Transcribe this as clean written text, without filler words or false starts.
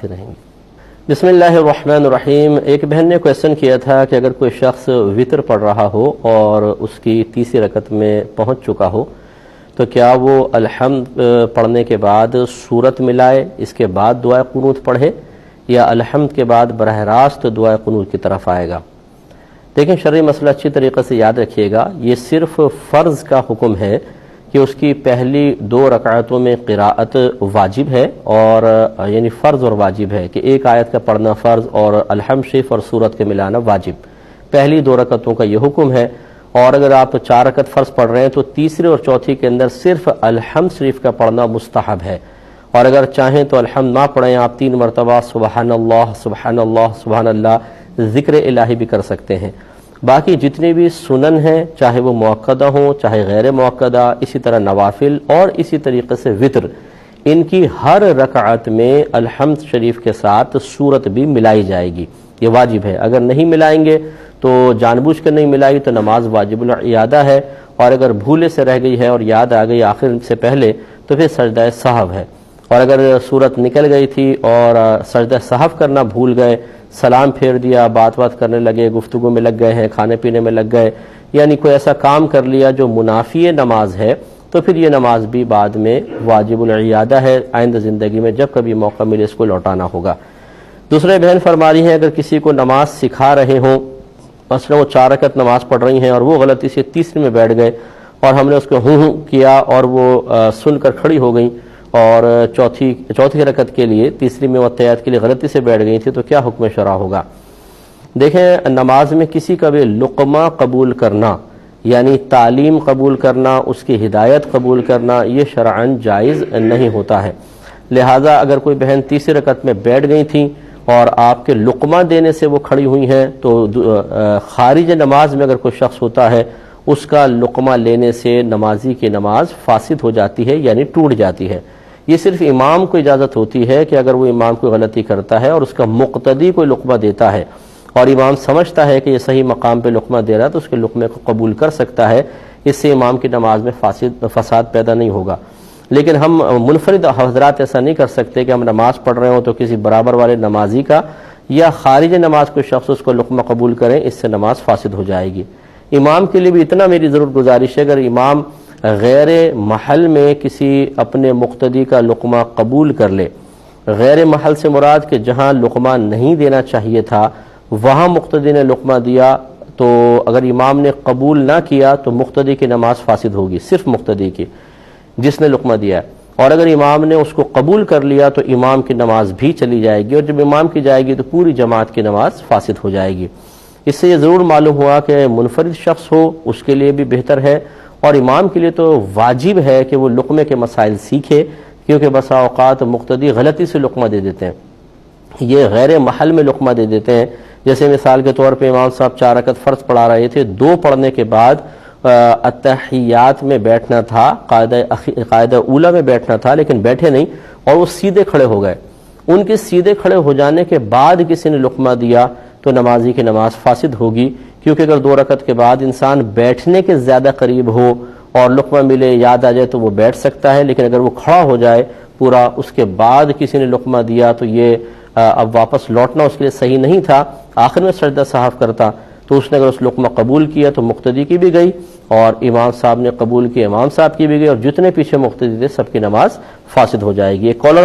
رہیں گے۔ بسم اللہ الرحمن الرحیم۔ ایک بہن نے کویسچن کیا تھا کہ اگر کوئی شخص وطر پڑھ رہا ہو اور اس کی تیسری رکعت میں پہنچ چکا ہو تو کیا وہ الحمد پڑھنے کے بعد سورت ملائے، اس کے بعد دعائے قنوت پڑھے، یا الحمد کے بعد براہ راست دعائے قنوت کی طرف آئے گا؟ دیکھیں، شرعی مسئلہ اچھی طریقے سے یاد رکھیے گا، یہ صرف فرض کا حکم ہے کہ اس کی پہلی 2 رکعتوں میں قراءت واجب ہے، اور یعنی فرض اور واجب ہے کہ ایک آیت کا پڑھنا فرض اور الحمد شریف اور سورت کے ملانا واجب۔ پہلی 2 رکعتوں کا یہ حکم ہے، اور اگر آپ 4 رکعت فرض پڑھ رہے ہیں تو تیسری اور چوتھی کے اندر صرف الحمد شریف کا پڑھنا مستحب ہے، اور اگر چاہیں تو الحمد نہ پڑھیں، آپ 3 مرتبہ سبحان اللہ سبحان اللہ سبحان اللہ ذکر الہی بھی کر سکتے ہیں۔ باقی جتنے بھی سنن ہیں، چاہے وہ مؤکدہ ہوں چاہے غیر مؤکدہ، اسی طرح نوافل اور اسی طریقے سے وطر، ان کی ہر رکعت میں الحمد شریف کے ساتھ سورت بھی ملائی جائے گی، یہ واجب ہے۔ اگر نہیں ملائیں گے تو جان بوجھ کر نہیں ملائی تو نماز واجب الاعادہ ہے، اور اگر بھولے سے رہ گئی ہے اور یاد آ گئی آخر سے پہلے تو پھر سجدہ سہو ہے، اور اگر سورت نکل گئی تھی اور سجدہ سہو کرنا بھول گئے، سلام پھیر دیا، بات کرنے لگے، گفتگو میں لگ گئے ہیں، کھانے پینے میں لگ گئے، یعنی کوئی ایسا کام کر لیا جو منافی نماز ہے، تو پھر یہ نماز بھی بعد میں واجب الاعادہ ہے، آئندہ زندگی میں جب کبھی موقع ملے اس کو لوٹانا ہوگا۔ دوسرے بہن فرما رہی ہیں، اگر کسی کو نماز سکھا رہے ہوں، مثلا وہ 4 رکعت نماز پڑھ رہی ہیں اور وہ غلطی سے تیسری میں بیٹھ گئے اور ہم نے اس کو ہوں کیا اور وہ سن کر کھڑی ہو گئیں، اور چوتھی رکعت کے لیے تیسری میں وتیات کے لیے غلطی سے بیٹھ گئی تھی، تو کیا حکم شرع ہوگا؟ دیکھیں، نماز میں کسی کا بھی لقمہ قبول کرنا، یعنی تعلیم قبول کرنا، اس کی ہدایت قبول کرنا، یہ شرعاً جائز نہیں ہوتا ہے۔ لہٰذا اگر کوئی بہن تیسری رکعت میں بیٹھ گئی تھیں اور آپ کے لقمہ دینے سے وہ کھڑی ہوئی ہیں، تو خارج نماز میں اگر کوئی شخص ہوتا ہے، اس کا لقمہ لینے سے نمازی کی نماز فاسد ہو جاتی ہے، یعنی ٹوٹ جاتی ہے۔ یہ صرف امام کو اجازت ہوتی ہے کہ اگر وہ امام کوئی غلطی کرتا ہے اور اس کا مقتدی کوئی لقمہ دیتا ہے اور امام سمجھتا ہے کہ یہ صحیح مقام پہ لقمہ دے رہا ہے، تو اس کے لقمے کو قبول کر سکتا ہے، اس سے امام کی نماز میں فساد پیدا نہیں ہوگا۔ لیکن ہم منفرد حضرات ایسا نہیں کر سکتے کہ ہم نماز پڑھ رہے ہوں تو کسی برابر والے نمازی کا یا خارج نماز کوئی شخص اس کو لقمہ قبول کریں، اس سے نماز فاسد ہو جائے گی۔ امام کے لیے بھی اتنا میری ضرور گزارش ہے، اگر امام غیر محل میں کسی اپنے مقتدی کا لقمہ قبول کر لے، غیر محل سے مراد کہ جہاں لقمہ نہیں دینا چاہیے تھا وہاں مقتدی نے لقمہ دیا، تو اگر امام نے قبول نہ کیا تو مقتدی کی نماز فاسد ہوگی، صرف مقتدی کی جس نے لقمہ دیا ہے، اور اگر امام نے اس کو قبول کر لیا تو امام کی نماز بھی چلی جائے گی، اور جب امام کی جائے گی تو پوری جماعت کی نماز فاسد ہو جائے گی۔ اس سے یہ ضرور معلوم ہوا کہ منفرد شخص ہو اس کے لیے بھی بہتر ہے، اور امام کے لیے تو واجب ہے کہ وہ لقمے کے مسائل سیکھے، کیونکہ بسا اوقات مقتدی غلطی سے لقمہ دے دیتے ہیں، یہ غیر محل میں لقمہ دے دیتے ہیں۔ جیسے مثال کے طور پہ امام صاحب 4 رکعت فرض پڑھا رہے تھے، 2 پڑھنے کے بعد اتحیات میں بیٹھنا تھا، قاعدہ اولا میں بیٹھنا تھا، لیکن بیٹھے نہیں اور وہ سیدھے کھڑے ہو گئے۔ ان کے سیدھے کھڑے ہو جانے کے بعد کسی نے لقمہ دیا تو نمازی کی نماز فاسد ہوگی، کیونکہ اگر 2 رکعت کے بعد انسان بیٹھنے کے زیادہ قریب ہو اور لقمہ ملے، یاد آ جائے تو وہ بیٹھ سکتا ہے، لیکن اگر وہ کھڑا ہو جائے پورا اس کے بعد کسی نے لقمہ دیا تو یہ اب واپس لوٹنا اس کے لیے صحیح نہیں تھا، آخر میں سجدہ سہو کرتا، تو اس نے اگر اس لقمہ قبول کیا تو مقتدی کی بھی گئی، اور امام صاحب نے قبول کی امام صاحب کی بھی گئی، اور جتنے پیچھے مقتدی تھے سب کی نماز فاسد ہو جائے گی۔ ایک کالر